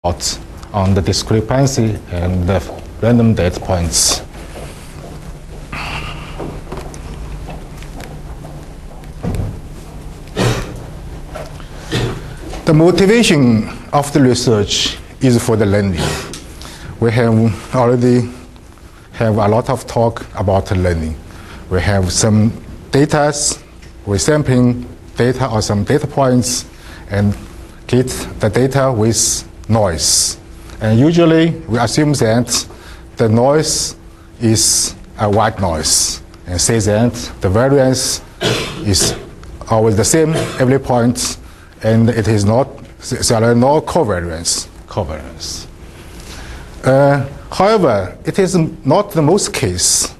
out on the discrepancy and the random data points. The motivation of the research is for the learning. We have already have a lot of talk about learning. We have some data, we're sampling data or some data points and get the data with noise. And usually we assume that the noise is a white noise and say that the variance is always the same every point and it is not, there are no covariance. However, it is not the most case.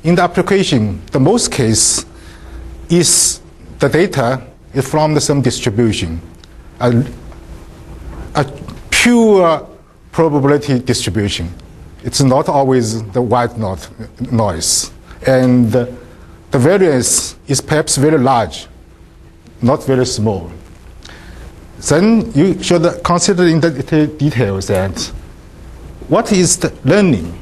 In the application, the most case is the data is from some distribution, a pure probability distribution. It's not always the white noise. And the variance is perhaps very large, not very small. Then you should consider in the details that what is the learning?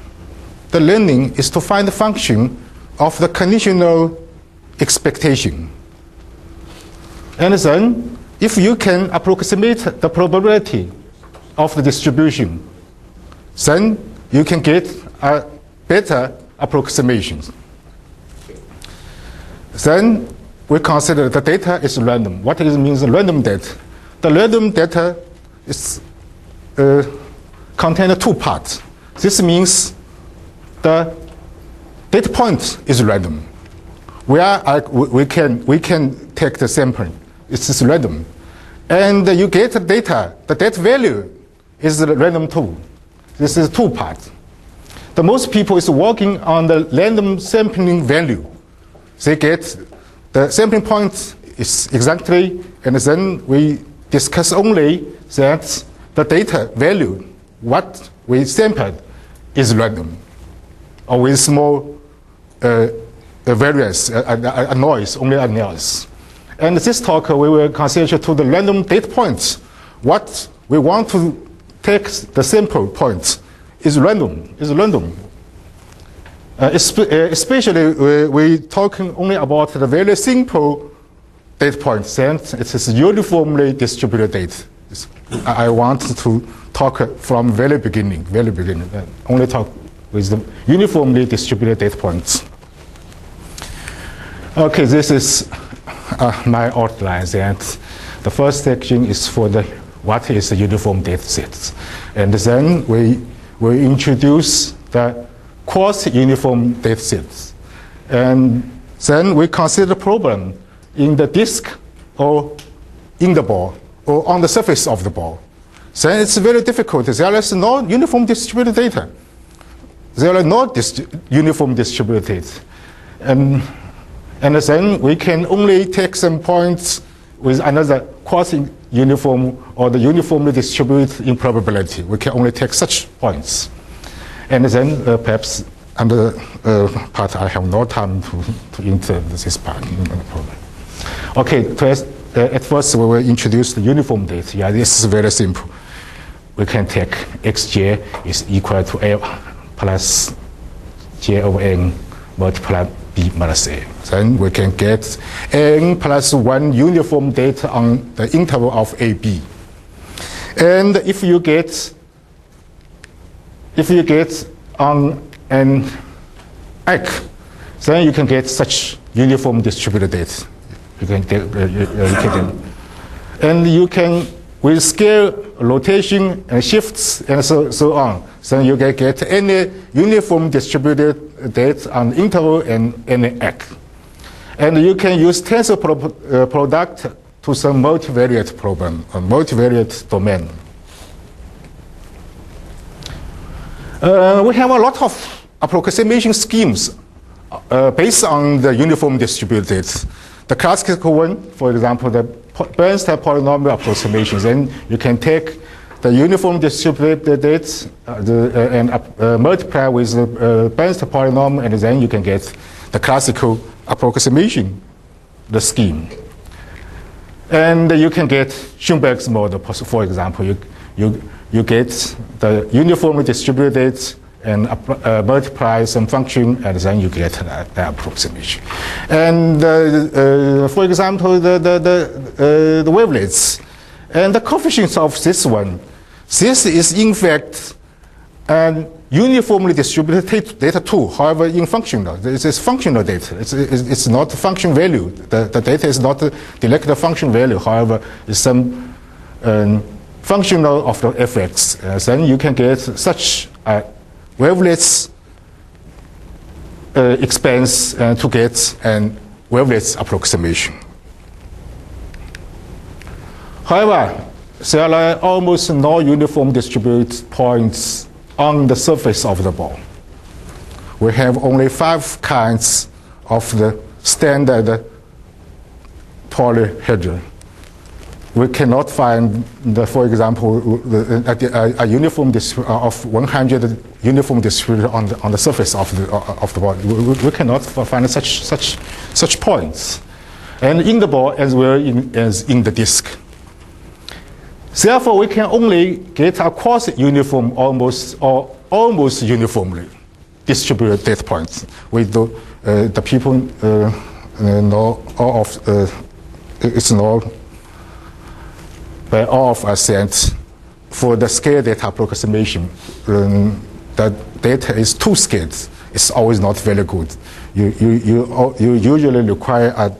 The learning is to find the function of the conditional expectation. And then, if you can approximate the probability of the distribution, then you can get a better approximation. Then we consider the data is random. What means random data? The random data is contain two parts. This means the data point is random. Where we can take the sample. It's random. And you get the data. The data value is random too. This is two parts. The most people is working on the random sampling value. They get the sampling point is exactly, and then we discuss only that the data value, what we sampled, is random, or with small variance, a noise, only a noise. And this talk we will consider to the random data points. What we want to take the sample points is random. Especially we talking only about the very simple data points, and it is uniformly distributed data. I want to talk from very beginning, only talk with the uniformly distributed data points. Okay, this is my outline. And the first section is for the what is a uniform data set, and then we introduce the quasi-uniform data sets, and then we consider the problem in the disk or in the ball or on the surface of the ball. Then it's very difficult. There is no uniform distributed data. There are no uniform distributed data. And then we can only take some points with another quasi-uniform or the uniformly distributed improbability. We can only take such points. And then perhaps another part, I have no time to enter this part in the problem. Okay, at first we will introduce the uniform data. Yeah, this is very simple. We can take xj is equal to a plus j over n multiplied b minus a. Then we can get n plus 1 uniform data on the interval of ab. And if you get on an egg, then you can get such uniform distributed data. You can and you can with scale, rotation, and shifts, and so on. So you can get any uniform distributed data on interval and any egg. And you can use tensor product to some multivariate problem, a multivariate domain. We have a lot of approximation schemes based on the uniform distributed data. The classical one, for example, the Bernstein polynomial approximations. Then you can take the uniform distributed data and multiply with the Bernstein polynomial, and then you can get the classical approximation, the scheme. And you can get Schoenberg's model, for example. you get the uniformly distributed and multiply some function, and then you get the approximation. And for example, the wavelets and the coefficients of this one. This is in fact an uniformly distributed data too. However, in functional, this is functional data. It's not function value. The data is not direct function value. However, it's some functional of the fx. Then you can get such wavelets expense to get an wavelets approximation. However, there are almost no uniform distributed points on the surface of the ball. We have only 5 kinds of the standard polyhedron. We cannot find, for example, a uniform of 100 uniform distributed on the surface of the ball. We cannot find such points, and in the ball as well as in the disk. Therefore, we can only get a quasi-uniform, almost uniformly distributed data points. The people know all of it's known by all of us that for the scale data approximation, the data is too scaled. It's always not very good. You usually require a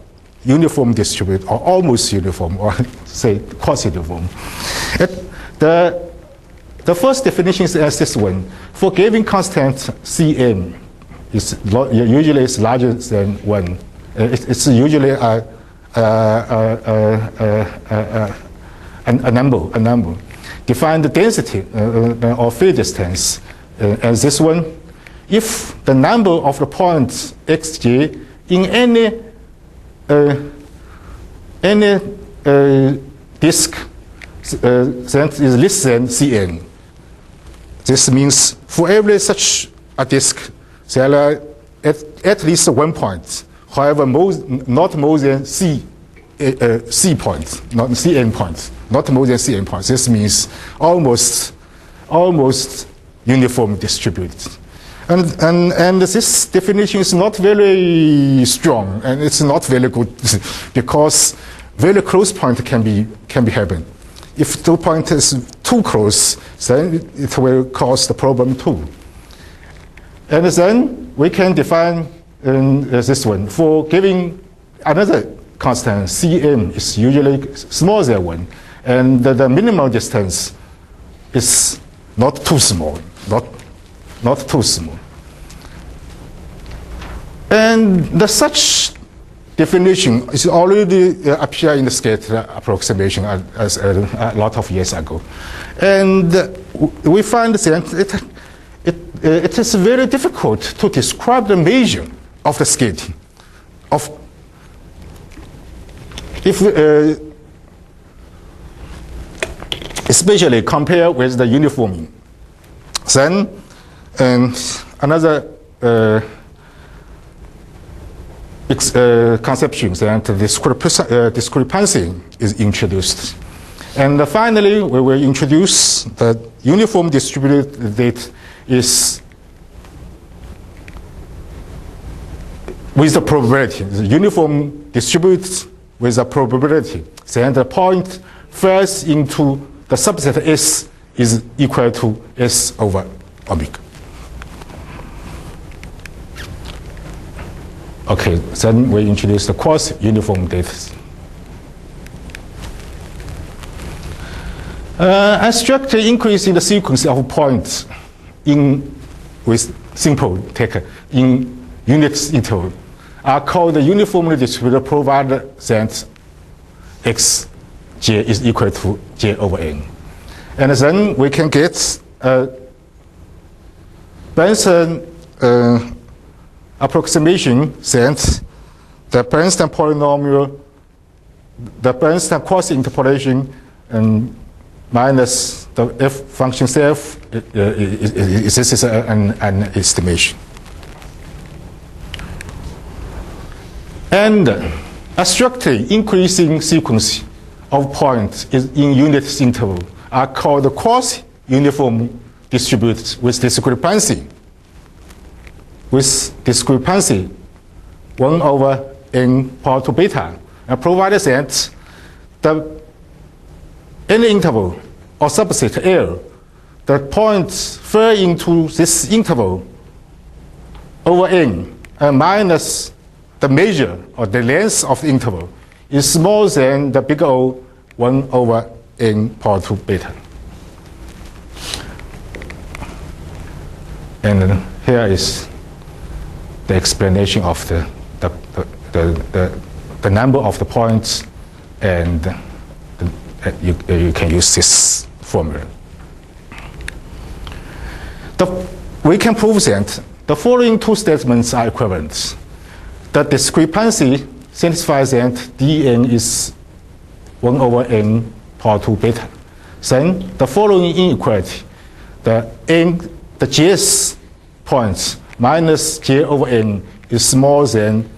uniform distributed or almost uniform, or say quasi-uniform. The first definition is as this one. For given constant Cm is usually is larger than 1. It's usually a number. Define the density or field distance as this one. If the number of the points xj in any disk that is less than Cn. This means for every such a disk, there are at least 1 point. However, not more than C points, not Cn points, not more than Cn points. This means almost uniform distributed. And this definition is not very strong, and it's not very good because very close point can be happen. If 2 points is too close, then it will cause the problem too. And then we can define this one. For giving another constant, Cm is usually smaller than 1, and the minimum distance is not too small, not too small. And such definition is already appeared in the scatter approximation as a lot of years ago. And we find that it is very difficult to describe the measure of the scattering. Especially compared with the uniforming. Then another conception that discrepancy is introduced. And finally, we will introduce the uniform distributed data is with the probability. The uniform distributed with a probability. Then the point falls into the subset S is equal to S over omega. Okay, then we introduce the quasi-uniform data. A structure increase in the sequence of points with simple take in unit interval are called uniformly distributed provided that xj is equal to j over n. And then we can get Bernstein approximation that the Bernstein polynomial, the Bernstein quasi-interpolation minus the f function self, this is an estimation. And a structure increasing sequence of points in unit interval are called uniform distributed with discrepancy. With discrepancy 1 over n power 2 beta, and provided that any interval or subset L, the points fall into this interval over n minus the measure or the length of the interval is smaller than the big O 1 over n power 2 beta. And here is the explanation of the number of the points, and you can use this formula. We can prove that the following two statements are equivalent. The discrepancy satisfies that dn is 1 over n power 2 beta. Then the following inequality, the jth points minus j over n is smaller than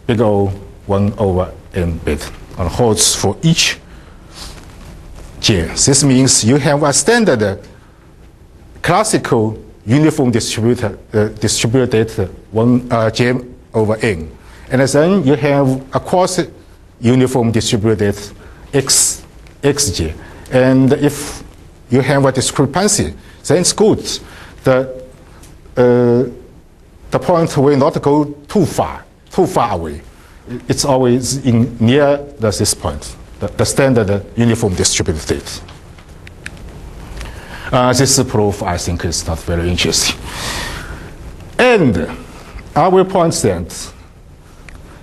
big O 1 over n beta, and holds for each j. This means you have a standard classical uniform distributed j over n, and then you have a quasi-uniform distributed xj. And if you have a discrepancy, then it's good. The point will not go too far away. It's always near this point, the standard uniform distributed state. This proof, I think, is not very interesting. And I will point that,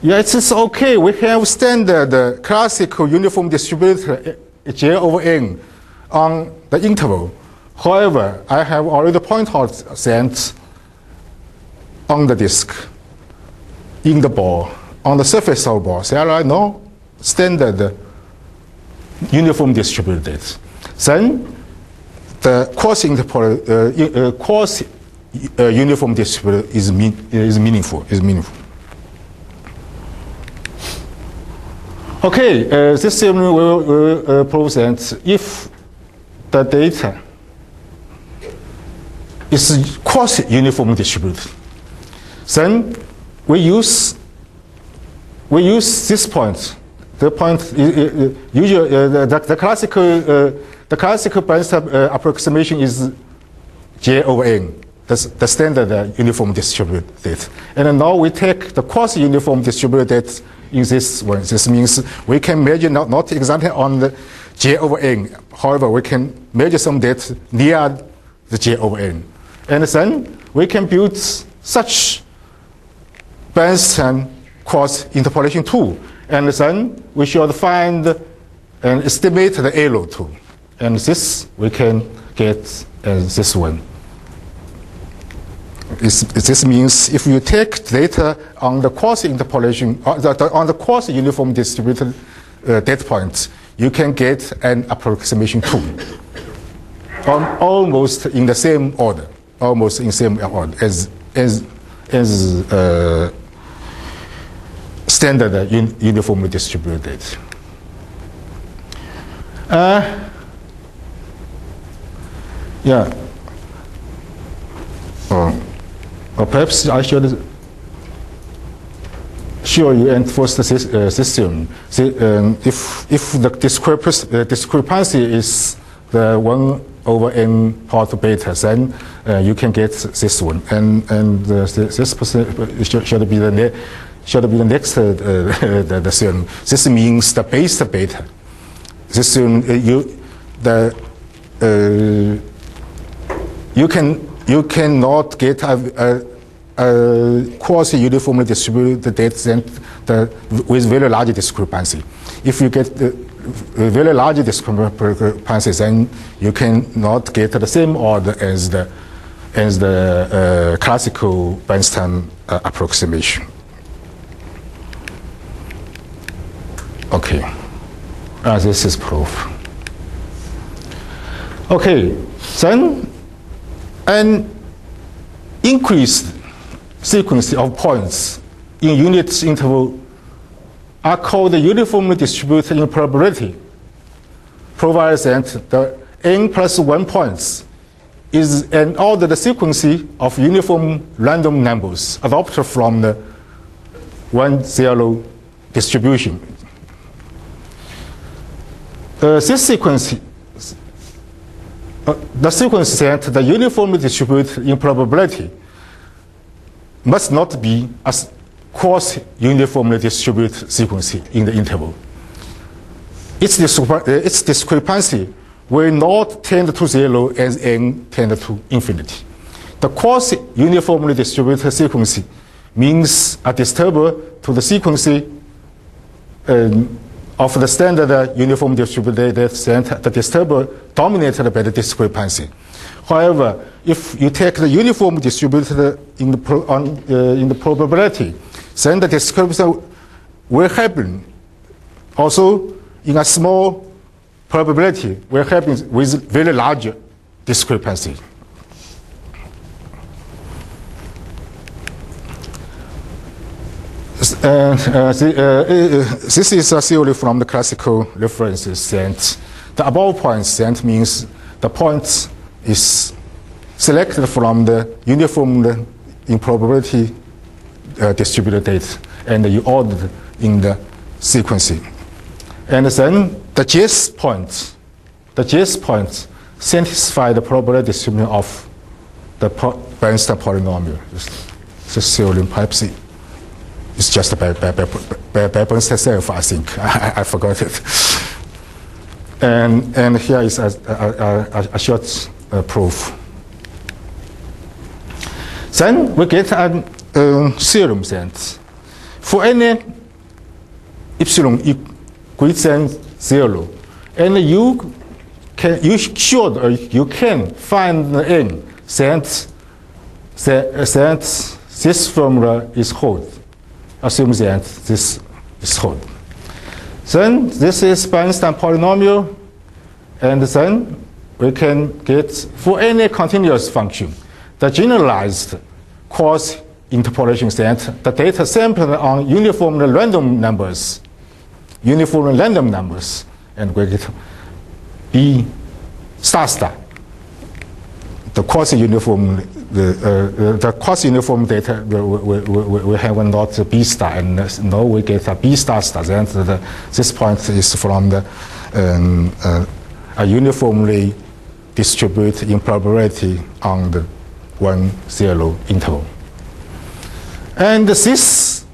yes, it's okay. We have standard classical uniform distributed j over n on the interval. However, I have already pointed out that on the disk, in the ball, on the surface of the ball, there are no standard uniform distributed. Then the quasi-uniform distributed is meaningful. Okay, this theorem will prove that if the data is quasi-uniformly distributed, then we use this point. The point usually the classical Bernstein approximation is j over n, the standard uniform distributed. And now we take the quasi-uniform distributed in this one. This means we can measure not exactly on the j over n. However, we can measure some data near the j over n. And then we can build such Bernstein cross-interpolation tool. And then we should find and estimate the error too. And this we can get this one. This means if you take data on the cross-interpolation, on the cross-uniform distributed data points, you can get an approximation tool. Almost in the same order. Almost in the same order as standard uniformly distributed. Yeah. Or perhaps I should show you and enforce the system. If the discrepancy is the 1 over n power to beta, then you can get this one, and this should be the next the theorem. This means the base beta. This you cannot get a quasi-uniformly distributed data set with very large discrepancy. If you get a very large discrepancy, then you cannot get the same order as the classical Bernstein approximation. Okay, this is proof. Okay, then an increased sequence of points in unit interval are called uniformly distributed in probability, provided that the n plus 1 points is an ordered sequence of uniform random numbers adopted from the 1-0 distribution. This sequence, the sequence that the uniformly distributed improbability must not be a cross-uniformly distributed sequence in the interval. Its discrepancy will not tend to 0 as n tend to infinity. The cross-uniformly distributed sequence means a disturber to the sequence of the standard uniform distributed set, the disturber dominated by the discrepancy. However, if you take the uniform distributed in the probability, then the discrepancy will happen also in a small probability will happen with very large discrepancy. This is a theory from the classical references, and the above points and means the point is selected from the uniform improbability distributed data, and you order in the sequence. And then the JS points satisfy the probability distribution of the Bernstein polynomial. This theorem perhaps it's just by Bernstein itself, I think. I forgot it. And here is a short proof. Then we get a theorem that for any epsilon greater than 0, and you can find the n that this formula is hold. Assume that this is hold. Then this is Bernstein polynomial, and then we can get for any continuous function the generalized cross interpolation set, the data sampled on uniformly random numbers, and we get B star star. The cross uniform, the cross uniform data we have not B star, and now we get a B star star. Then this point is from the a uniformly distributed improbability on the 1-0 interval. And this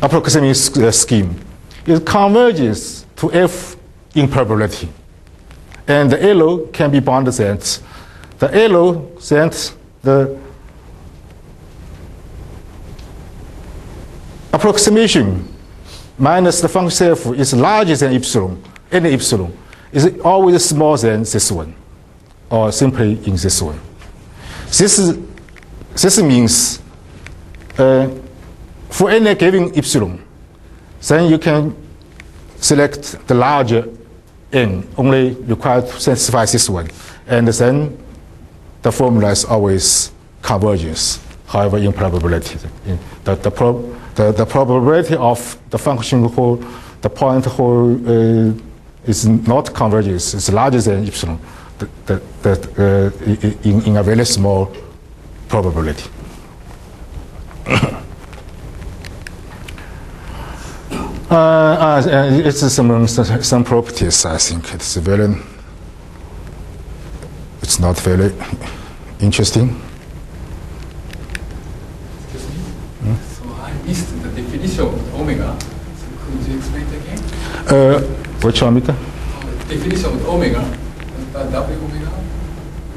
approximation scheme, it converges to F improbability. And the L can be bounded that the L that the approximation minus the function f is larger than epsilon, any epsilon, is always smaller than this one, or simply in this one. This means for any given epsilon, then you can select the larger n, only required to satisfy this one, and then the formula is always convergence. However, improbability, the probability of the function whole, the point whole is not convergence. It's larger than epsilon, in a very small probability. It's some properties. I think it's not very interesting. Excuse me? So I missed the definition of omega. So could you explain it again? Which omega? Definition of omega. W omega.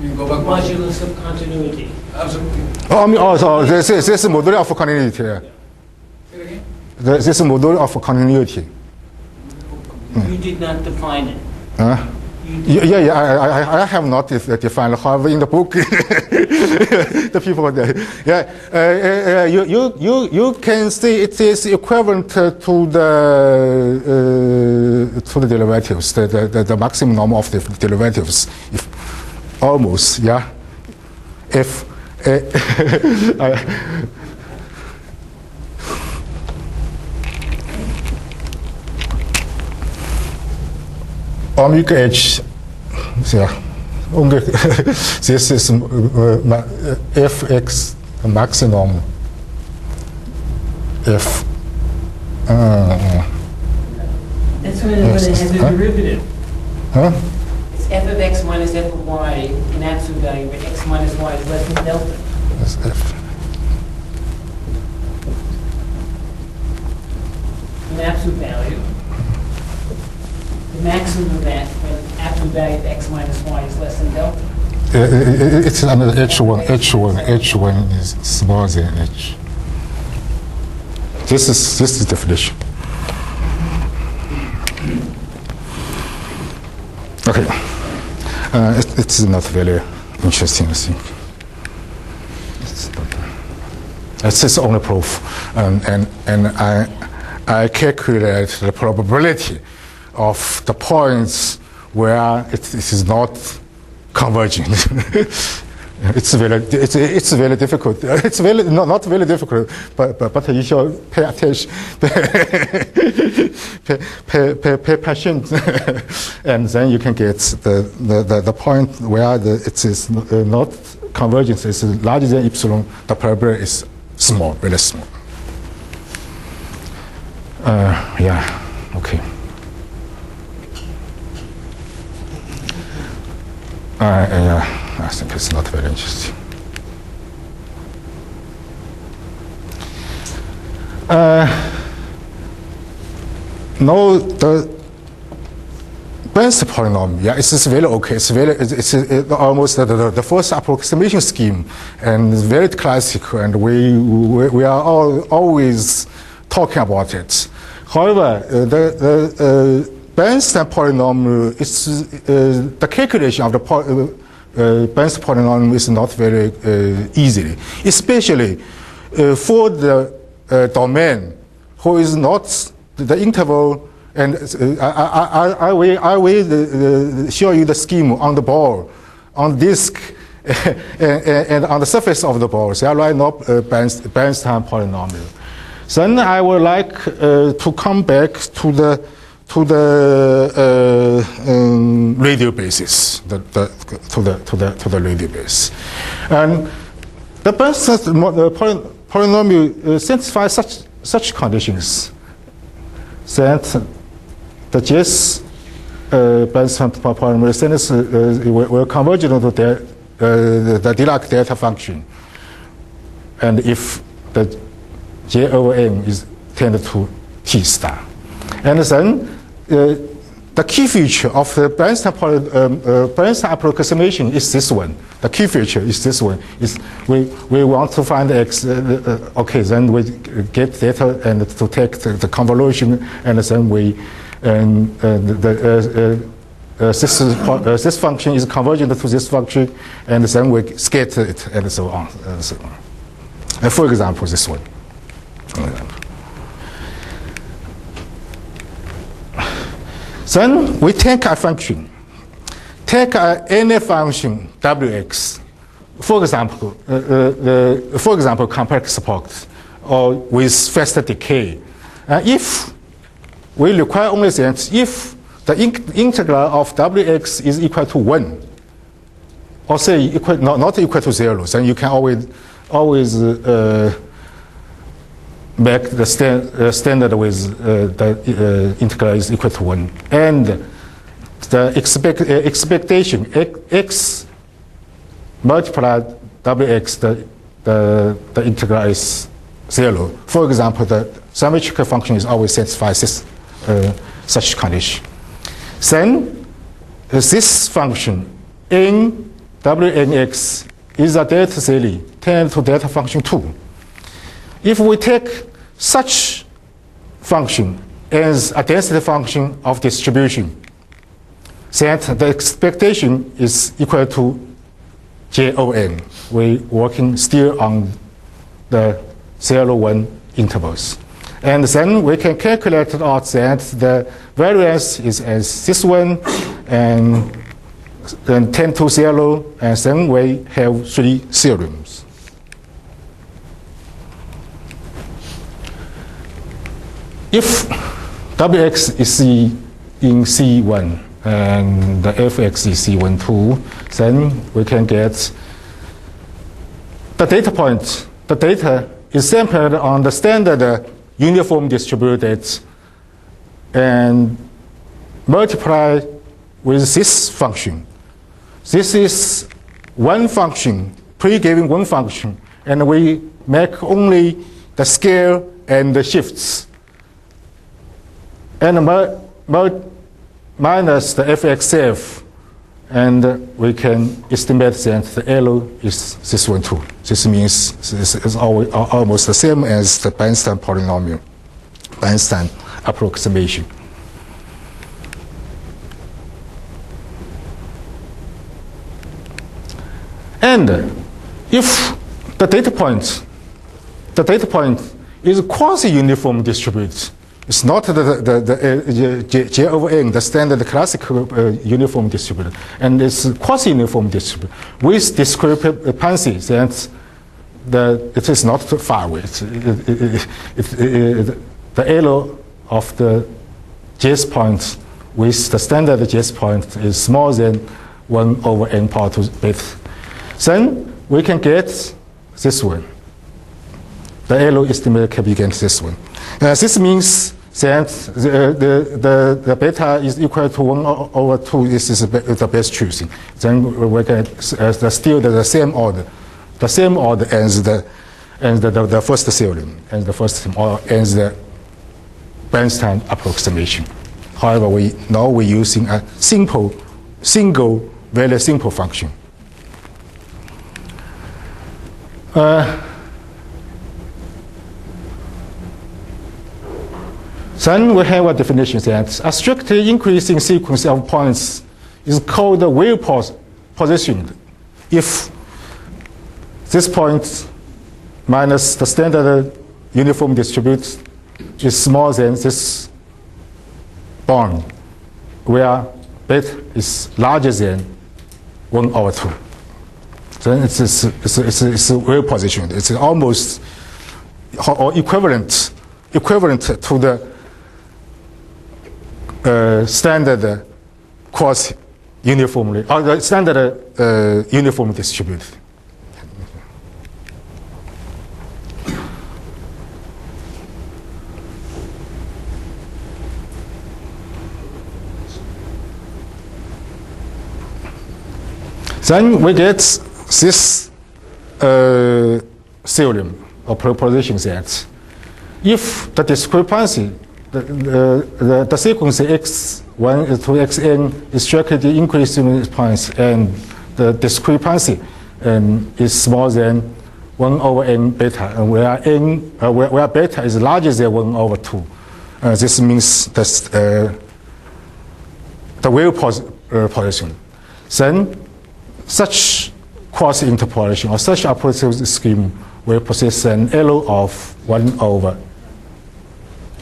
We go back. Modulus of continuity. Absolutely. So this is moduli of continuity. Say it again. This is moduli of continuity. You did not define it. I have not defined. However, in the book, the people, you can see it is equivalent to the derivatives, the maximum norm of the derivatives, if almost, yeah. If omega h yeah, only this is fx maximum f. That's when it has a derivative. Huh? It's f of x minus f of y in absolute value, but x minus y is less than delta. That's f. In absolute value. The maximum of that when absolute value of x minus y is less than delta. It's another h1 is smaller than h. This is definition. Okay, it's not very interesting, I think. It's his only proof, and I calculate the probability of the points where it is not converging. It's very difficult. It's very not very difficult, but you should pay attention, pay attention, and then you can get the point where it is not convergence is larger than epsilon. The probability is small, very small. Yeah. Okay. I think it's not very interesting. No, the Bernstein polynomial, yeah, it's very okay. It's almost the first approximation scheme, and it's very classical, and we are always talking about it. However, the Bernstein polynomial is the calculation of the Bernstein polynomial is not very easy, especially for the domain who is not the interval. And I will show you the scheme on the ball, on disk, and on the surface of the ball. So I write no Bernstein polynomial. Then I would like to come back to the radial basis, to the radial base, and the Bernstein polynomial satisfies such conditions that the J's Bernstein polynomial sentence will converge to the Dirac delta function, and if the J over M is tended to T star, and then the key feature of the Bernstein approximation is this one. The key feature is this one. Is we want to find x. Okay, then we get data and to take the convolution, and then we this function is convergent to this function, and then we scatter it, and so on. And so on. And for example, this one. Then we take a function, any function wx, for example, complex support, or with faster decay. If we require only that if the integral of wx is equal to 1, or say not equal to 0, then you can always make the standard with the integral is equal to 1, and the expectation x multiplied wx, the integral is 0. For example, the symmetrical function is always satisfies this, such condition. Then this function in Wnx is a delta series tend to delta function 2. If we take such function as a density function of distribution, then the expectation is equal to J O N. We're working still on the 0, 1 intervals. And then we can calculate out that the variance is as this one, and then 10 to 0, and then we have 3 theorems. If Wx is in C1, and the fx is C12, then we can get the data point. The data is sampled on the standard uniform distributed and multiply with this function. This is one function, pre-given one function, and we make only the scale and the shifts, and minus the fxf, and we can estimate that the L is this one too. This means this is almost the same as the Bernstein polynomial, Bernstein approximation. And if the data point is quasi-uniform distributed, it's not the J over N, the standard classical uniform distributed, and it's quasi-uniform distributed with discrepancy that it is not too far away. The L of the J's point with the standard J's point is smaller than 1 over n power 2 beta. Then we can get this one. The L estimate can be against this one. This means that the beta is equal to 1 over 2. This is the best choosing. Then we get still the same order as the first theorem, and the first or as the Bernstein approximation. However, we're using a very simple function. Then we have a definition that a strictly increasing sequence of points is called well positioned if this point minus the standard uniform distributed is smaller than this bound, where beta is larger than 1 over 2. Then it's well positioned. It's almost or equivalent to the standard quasi uniformly, or the standard uniform distributed. Then we get this theorem or proposition that if the discrepancy, the sequence x1 to xn is strictly increasing in points, and the discrepancy is smaller than 1 over n beta, and where beta is larger than 1 over 2. This means that the well position. Then such quasi-interpolation or such approximation scheme will possess an L of 1 over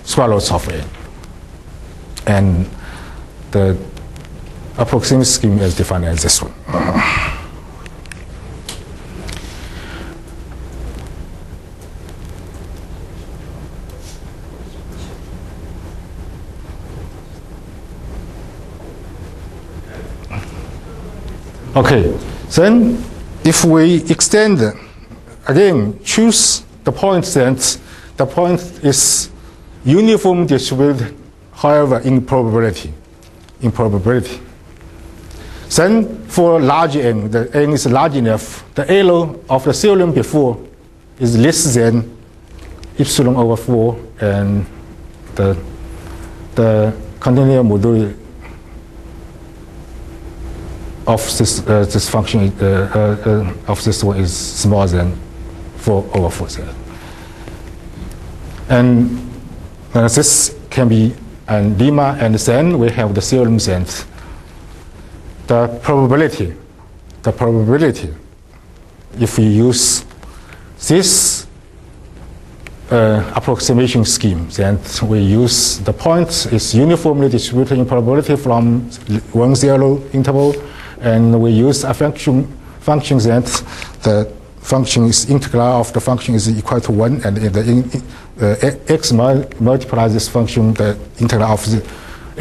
square root of n. And the approximation scheme is defined as this one. Okay, then if we extend, again, choose the point that the point is uniform distributed, however, in probability. Then for large n, the n is large enough, the L of the theorem before is less than epsilon over 4, and the continuum moduli of this function of this one is smaller than 4 over 4. And this can be a lemma, and then we have the theorem that the probability, if we use this approximation scheme, then we use the point is uniformly distributed in probability from 1-0 interval, and we use a function that the function is integral of the function is equal to 1, and the x multiplies this function, the integral of the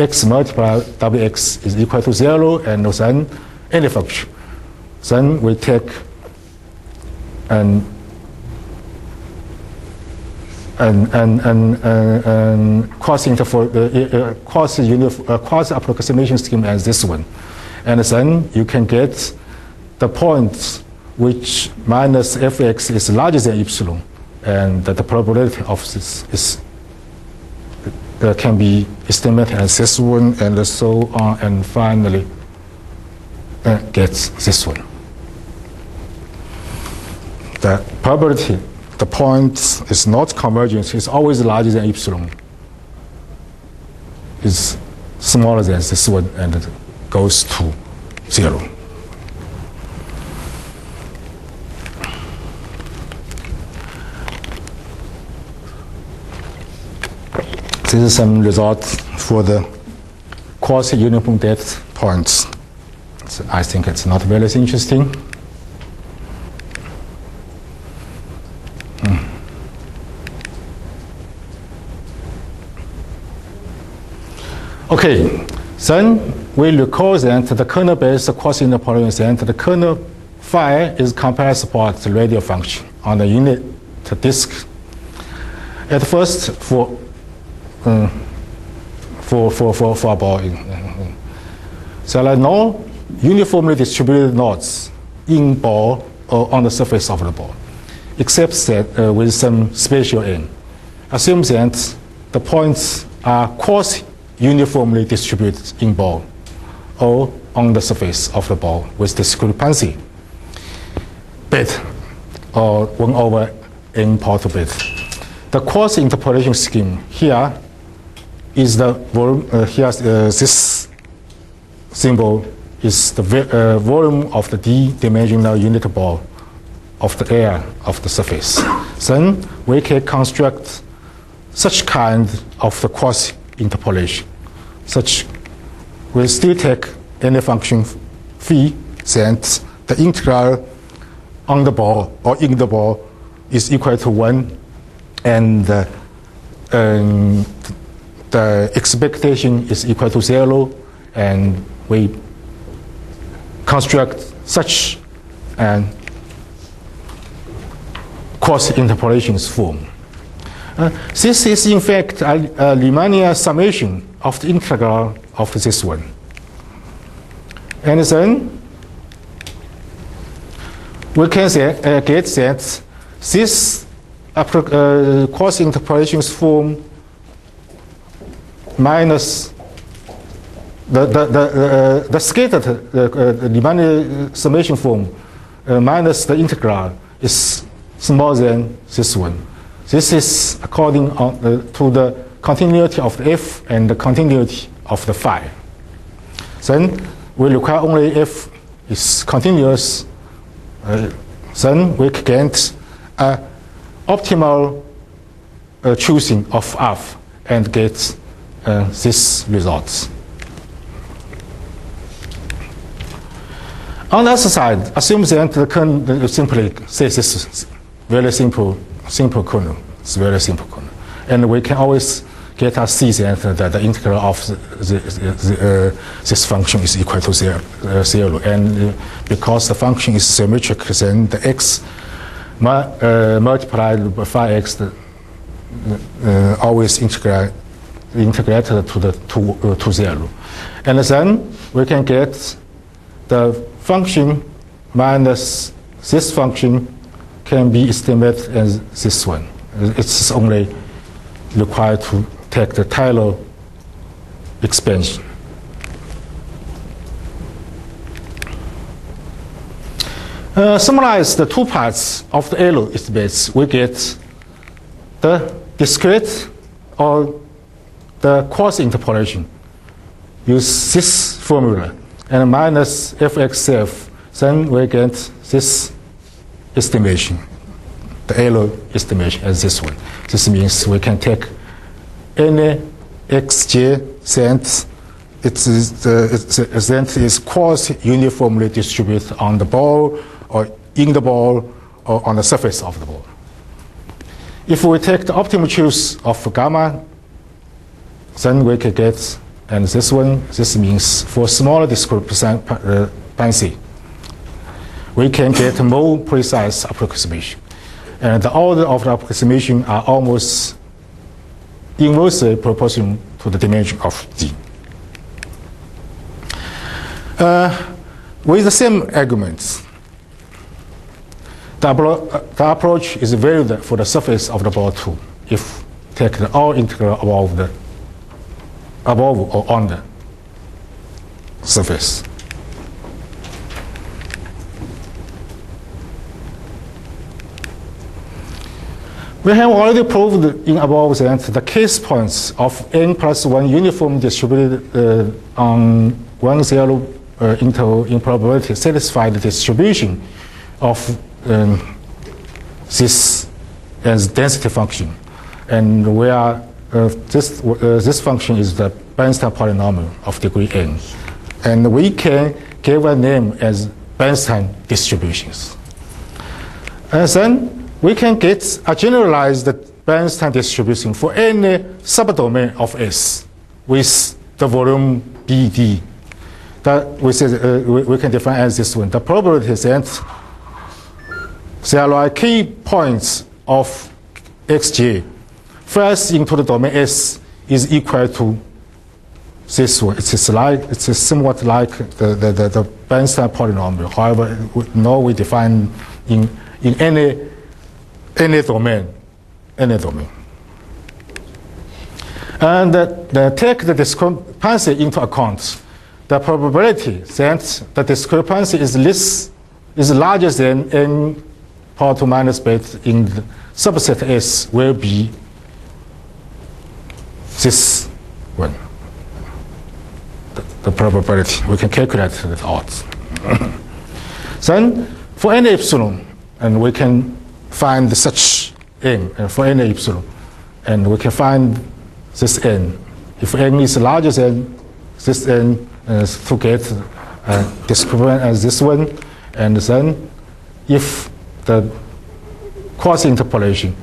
x multiplied wx is equal to 0, and then any function. Then we take quasi approximation scheme as this one, and then you can get the point which minus fx is larger than epsilon, and the probability of this is can be estimated as this one, and so on, and finally gets this one. The probability the point is not convergent, it's always larger than epsilon, is smaller than this one, and it goes to 0. This is some results for the quasi-uniform depth points. So I think it's not very interesting. Okay, then we recall that the kernel-based quasi-interpolations, and the kernel phi is compressible to radial function on the unit disk. At first, for a ball, there are no uniformly distributed nodes in ball or on the surface of the ball, except that with some spatial n. Assume that the points are quasi-uniformly distributed in ball or on the surface of the ball with discrepancy bit or 1 over n power to bit. The quasi-interpolation scheme here is the volume. This symbol is the volume of the d-dimensional unit ball of the air of the surface. Then we can construct such kind of the quasi-interpolation. Such we still take any function phi, since the integral on the ball or in the ball is equal to 1, and the expectation is equal to 0, and we construct such an quasi-interpolations form. This is in fact a Riemannian summation of the integral of this one. And then we can get that this quasi-interpolations form minus the scattered Riemannian summation form minus the integral is smaller than this one. This is according to the continuity of the f and the continuity of the phi. Then we require only f is continuous. Then we can get optimal choosing of f and get these results. On the other side, assume that the kernel simply says this is very simple kernel. It's very simple kernel, and we can always get a c that the integral of this function is equal to 0, and because the function is symmetric, then the x multiplied by phi x always integrated to 0, and then we can get the function minus this function can be estimated as this one. It's only required to take the Taylor expansion. Summarize the two parts of the Taylor estimates. We get the discrete or the quasi-interpolation. Use this formula and minus fxf, then we get this estimation, the Taylor estimation as this one. This means we can take any xj since it is quasi-uniformly distributed on the ball or in the ball or on the surface of the ball. If we take the optimal choice of gamma, then we can get and this one, this means for smaller discrepancy, we can get more precise approximation. And the order of the approximation are almost inversely proportional to the dimension of G. With the same arguments, the approach is valid for the surface of the ball too, if take the all integral above or on the surface. We have already proved in above that the case points of n plus 1 uniformly distributed on 1 0 interval in probability satisfy the distribution of this as density function, and where this function is the Bernstein polynomial of degree n, and we can give a name as Bernstein distributions. And then we can get a generalized Bernstein distribution for any subdomain of S with the volume BD. That we can define as this one. The probability is that there are key points of xj first into the domain S is equal to this one. It's somewhat like the Bernstein polynomial. However, now we define in any domain. And take the discrepancy into account. The probability that the discrepancy is larger than n power 2 minus beta in the subset S will be this one. The probability, we can calculate it out. Then for any epsilon, and we can find such n, and for any epsilon, and we can find this n. If n is larger than this n, to get discrepant as this one, and then if the cross interpolation,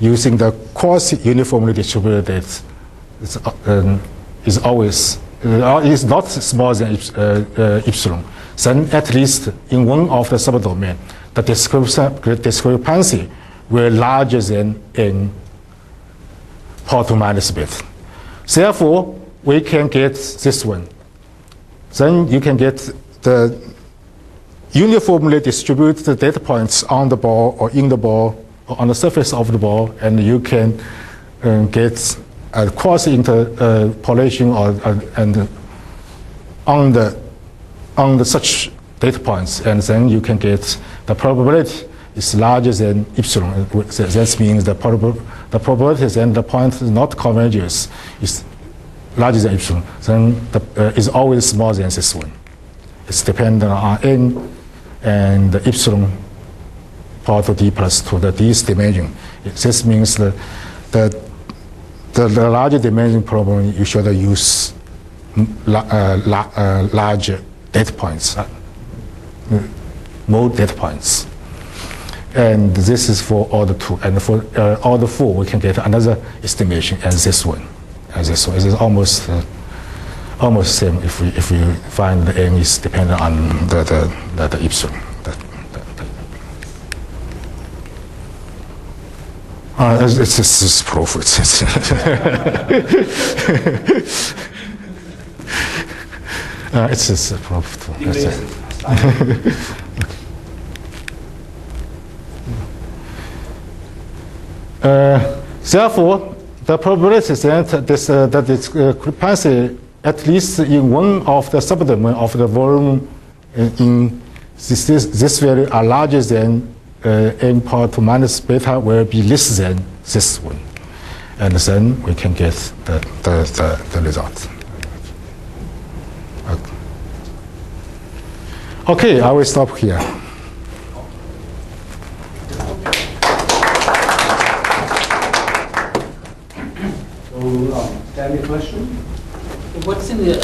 using the cross uniformly distributed is always is not smaller than epsilon, then at least in one of the subdomain, the discrepancy will larger than n power 2 minus beta. Therefore, we can get this one. Then you can get the uniformly distributed data points on the ball or in the ball or on the surface of the ball, and you can get a cross interpolation and on the such data points, and then you can get the probability is larger than epsilon. That means the probability that the point is not converges is larger than epsilon, then is always smaller than this one. It's dependent on n and the epsilon power to d plus to the d's dimension. This means that the larger dimension problem, you should use larger data points, more data points. And this is for order 2. And for order 4, we can get another estimation as this one. It is almost same if we find the n is dependent on the epsilon. It's proof. It's proof too. Therefore, the probability that that discrepancy, at least in one of the subdomain of the volume in this value are larger than n power 2 minus beta, will be less than this one, and then we can get the result. Okay, I will stop here. So, any question? What's in the